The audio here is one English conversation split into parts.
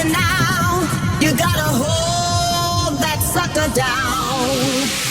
you now. You gotta hold that sucker down.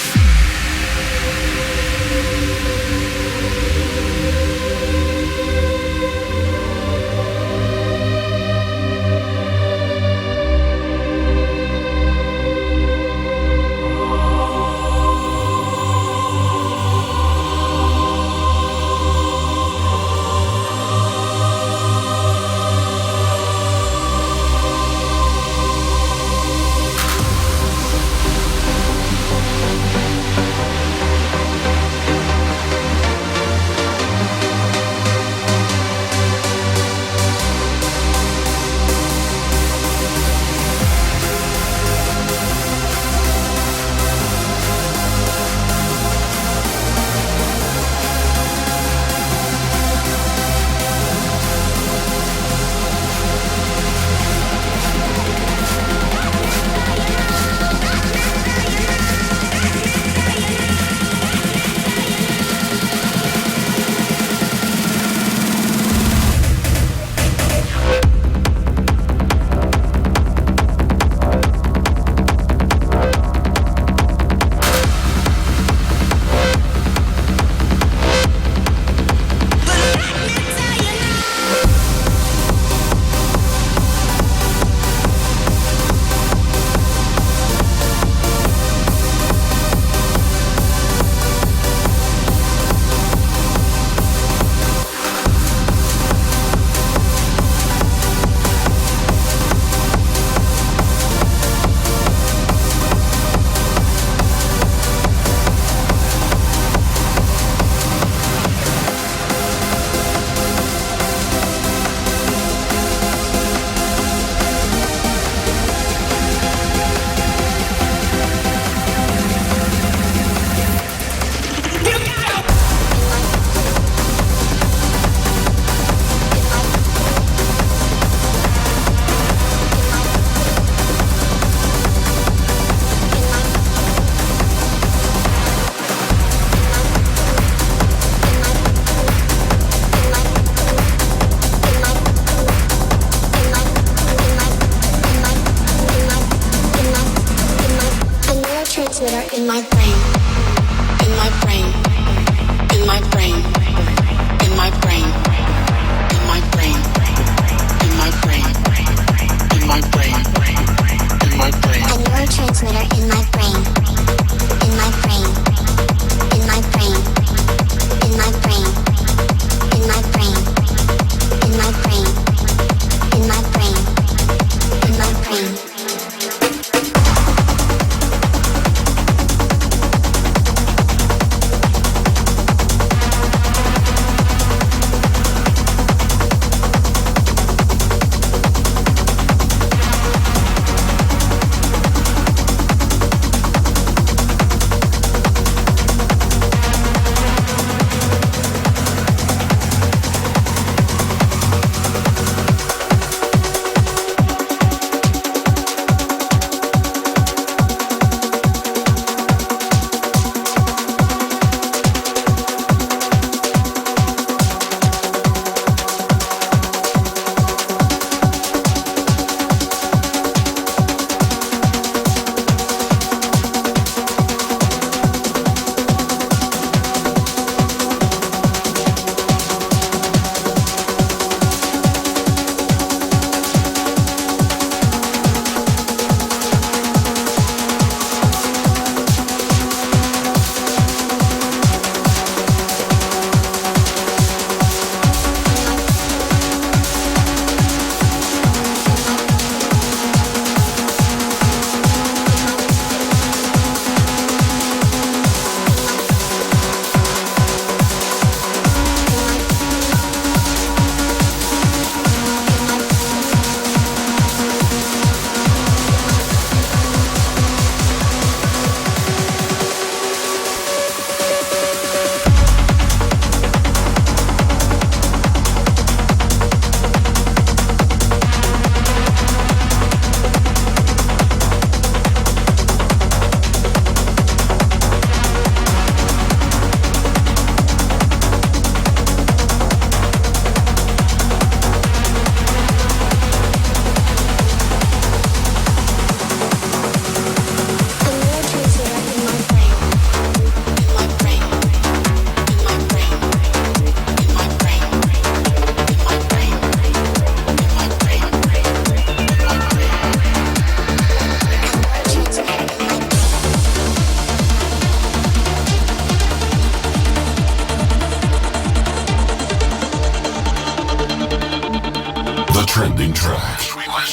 trending track.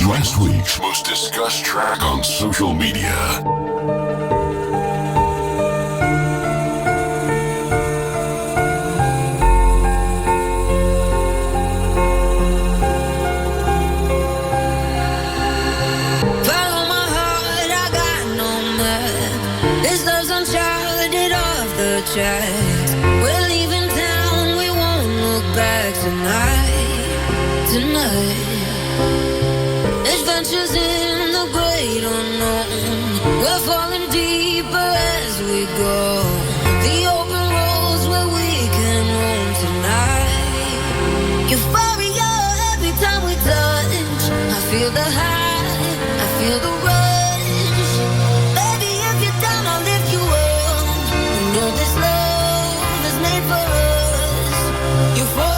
Last week's most discussed track on social media. Tracks. We're leaving town, we won't look back tonight. Adventures in the great unknown. We're falling deeper as we go. The open roads where we can roam tonight. Euphoria every time we touch. I feel the high, I feel the rush. Baby, if you're down, I'll lift you up. You know this love is made for us. Euphoria.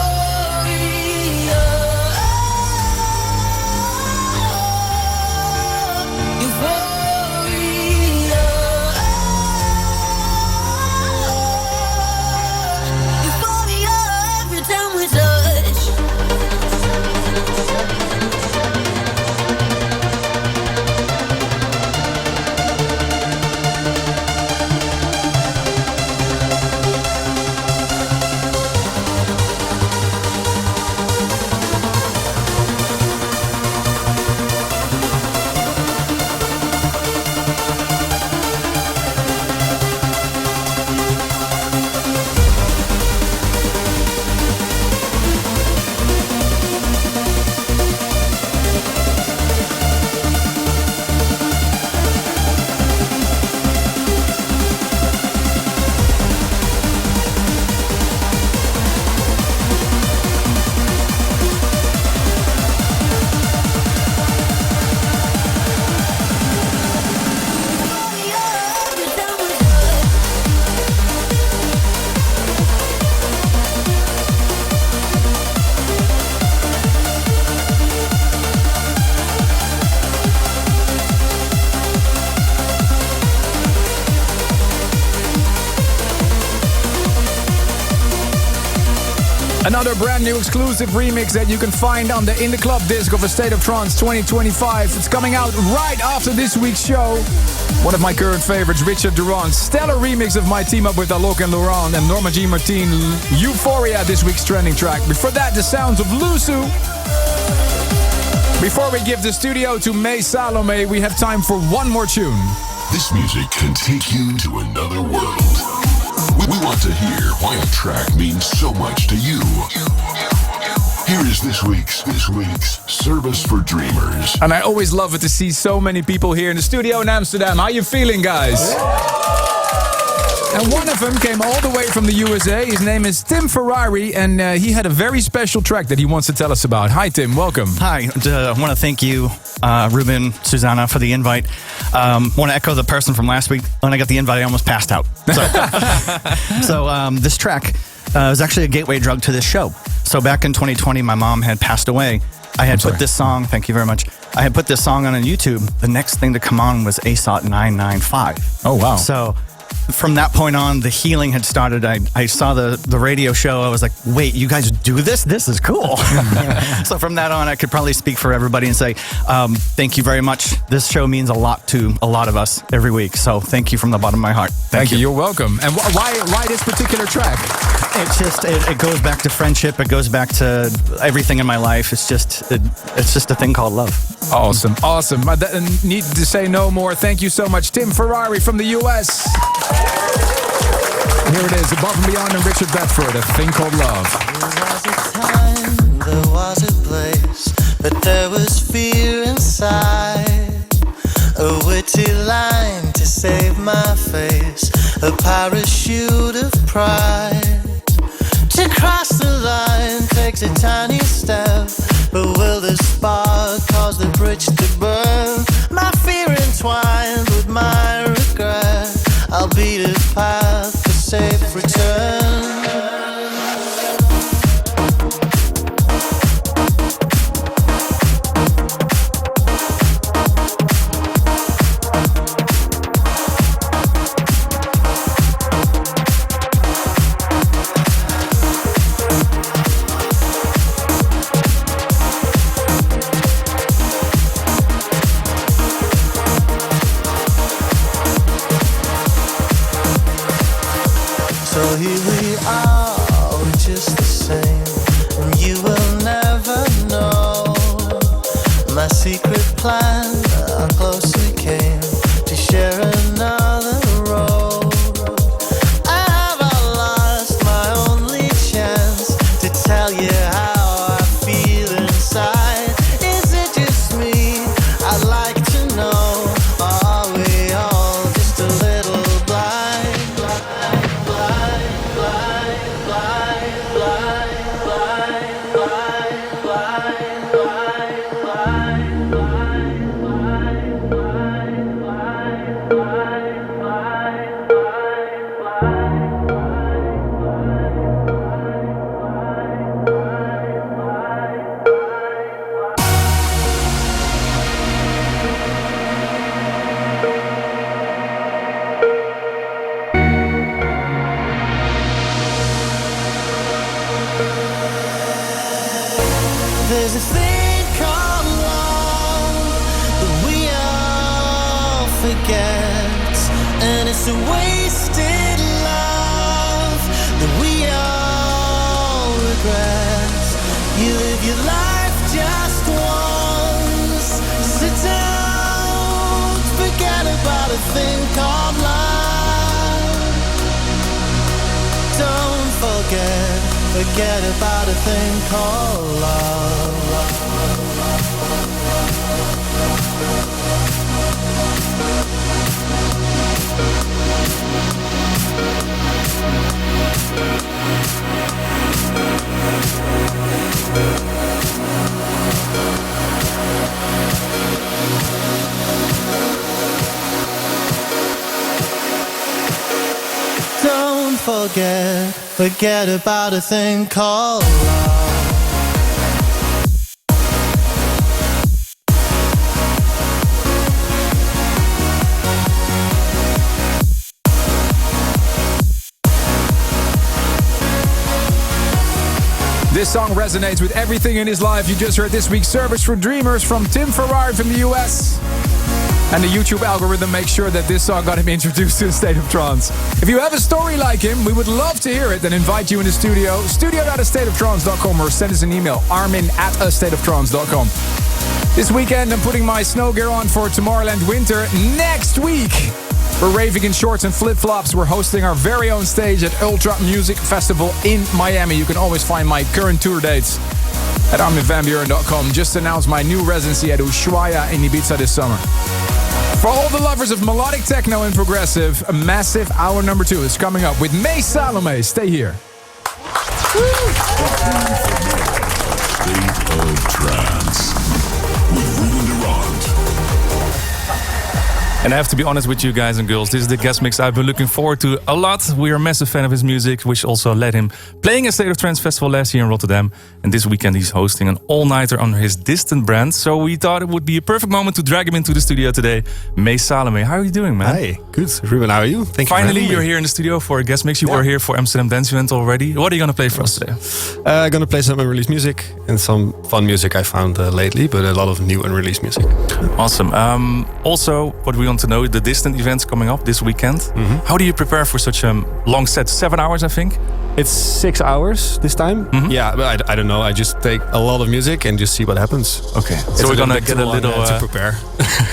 Another brand new exclusive remix that you can find on the In The Club disc of A State of Trance 2025. It's coming out right after this week's show. One of my current favorites, Richard Durand's stellar remix of my team up with Alok and Laurent and Norma Jean Martin, Euphoria, this week's trending track. Before that, the sounds of Lusu. Before we give the studio to May Salome, we have time for one more tune. This music can take you to another world. We want to hear why a track means so much to you. Here is this week's Service for Dreamers. And I always love it to see so many people here in the studio in Amsterdam. How you feeling, guys? And one of them came all the way from the USA. His name is Tim Ferrari, and he had a very special track that he wants to tell us about. Hi, Tim. Welcome. Hi. I want to thank you, Ruben, Susanna, for the invite. Want to echo the person from last week. When I got the invite, I almost passed out. So this track was actually a gateway drug to this show. So back in 2020, my mom had passed away. I had put this song, thank you very much. I had put this song on YouTube. The next thing to come on was ASOT 995. Oh, wow. So from that point on, the healing had started. I saw the radio show. I was like, wait, you guys do this? This is cool. So from that on, I could probably speak for everybody and say, thank you very much. This show means a lot to a lot of us every week. So thank you from the bottom of my heart. Thank you. You're welcome. And why this particular track? It's just, it goes back to friendship. It goes back to everything in my life. It's just a thing called love. Awesome. I need to say no more. Thank you so much, Tim Ferrari from the US. Here it is, Above and Beyond and Richard Bedford, a thing called love. There was a time, there was a place, but there was fear inside. A witty line to save my face, a parachute of pride. To cross the line takes a tiny step, but will the spark cause the bridge to burn? My fear entwined with my regret, I'll beat a path for safe return. So here we are, we're just the same, and you will never know my secret plan. How close we came to share another road. I have lost my only chance to tell you how I feel inside. Is it just me? I'd like to know. Or are we all just a little blind? There's a thing called love that we all forget, and it's a wasted love that we all regret. You live your life just once, sit down, forget about a thing called love. Don't forget about a thing called love. Don't forget about a thing called love. This song resonates with everything in his life. You just heard this week's Service for Dreamers from Tim Ferrari from the US. And the YouTube algorithm makes sure that this song got him introduced to the State of Trance. If you have a story like him, we would love to hear it and invite you in the studio. studio@astateoftrance.com or send us an email, armin@astateoftrance.com. This weekend, I'm putting my snow gear on for Tomorrowland Winter. Next week, we're raving in shorts and flip-flops. We're hosting our very own stage at Ultra Music Festival in Miami. You can always find my current tour dates at arminvanburen.com. Just announced my new residency at Ushuaia in Ibiza this summer. For all the lovers of melodic techno and progressive, a massive hour number 2 is coming up with May Salome. Stay here. State of Trance with Ruben Durant. And I have to be honest with you guys and girls, this is the guest mix I've been looking forward to a lot. We are a massive fan of his music, which also led him playing at State of Trance Festival last year in Rotterdam. And this weekend he's hosting an all-nighter under his Distant brand. So we thought it would be a perfect moment to drag him into the studio today. May Salome, how are you doing, man? Hi, good. Ruben, how are you? Thank you. Finally, you're here in the studio for a guest mix. You were here for Amsterdam Dance Event already. What are you going to play for us today? I'm going to play some unreleased music and some fun music I found lately, but a lot of new unreleased music. Awesome. Also, what we want to know, the Distant events coming up this weekend. Mm-hmm. How do you prepare for such a long set? 7 hours, I think? It's 6 hours this time. Mm-hmm. Yeah, but I don't know. I just take a lot of music and just see what happens. Okay. So we're going to get a little... to prepare.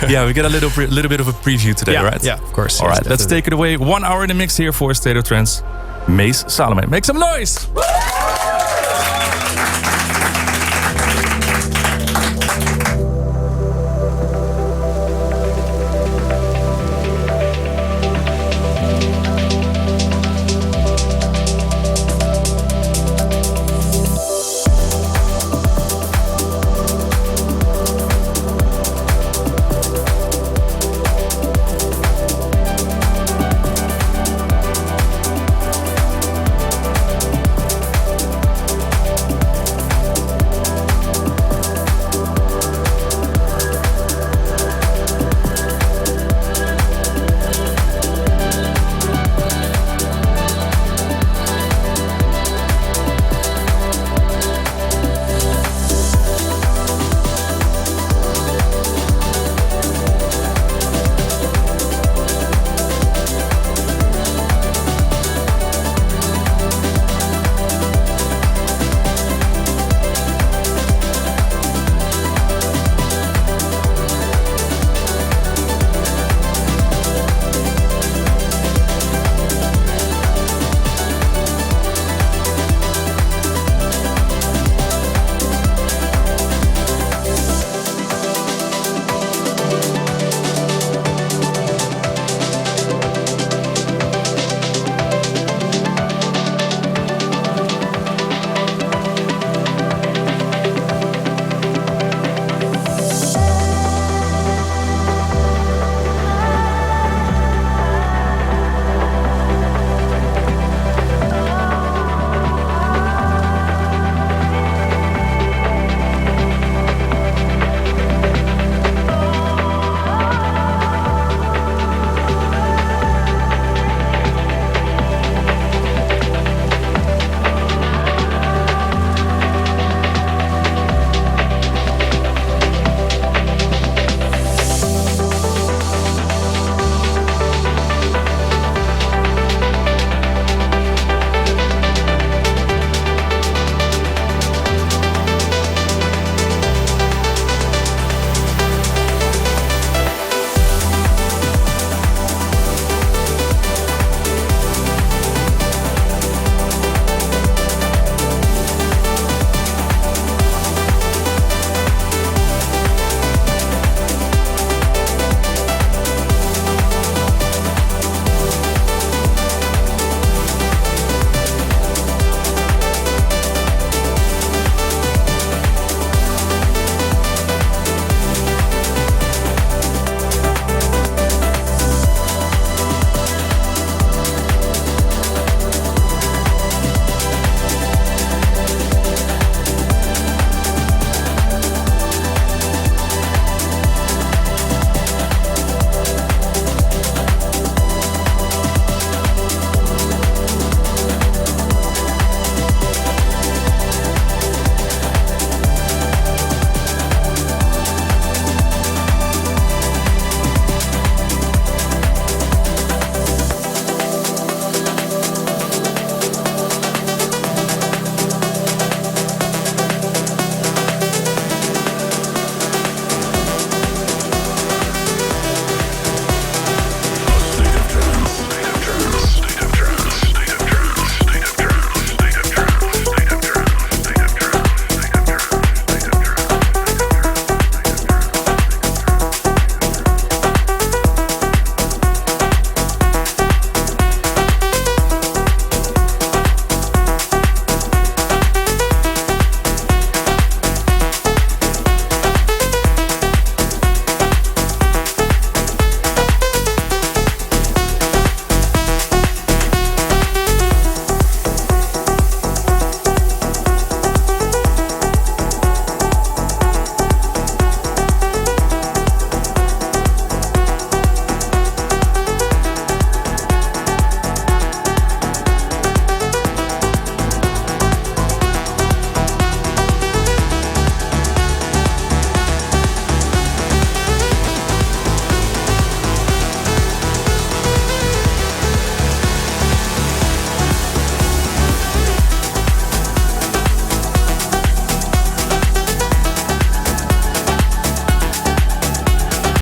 Yeah, we get a little bit of a preview today, right? Yeah, of course. All yes, right, let's take it away. 1 hour in the mix here for State of Trance. Mace Salome. Make some noise!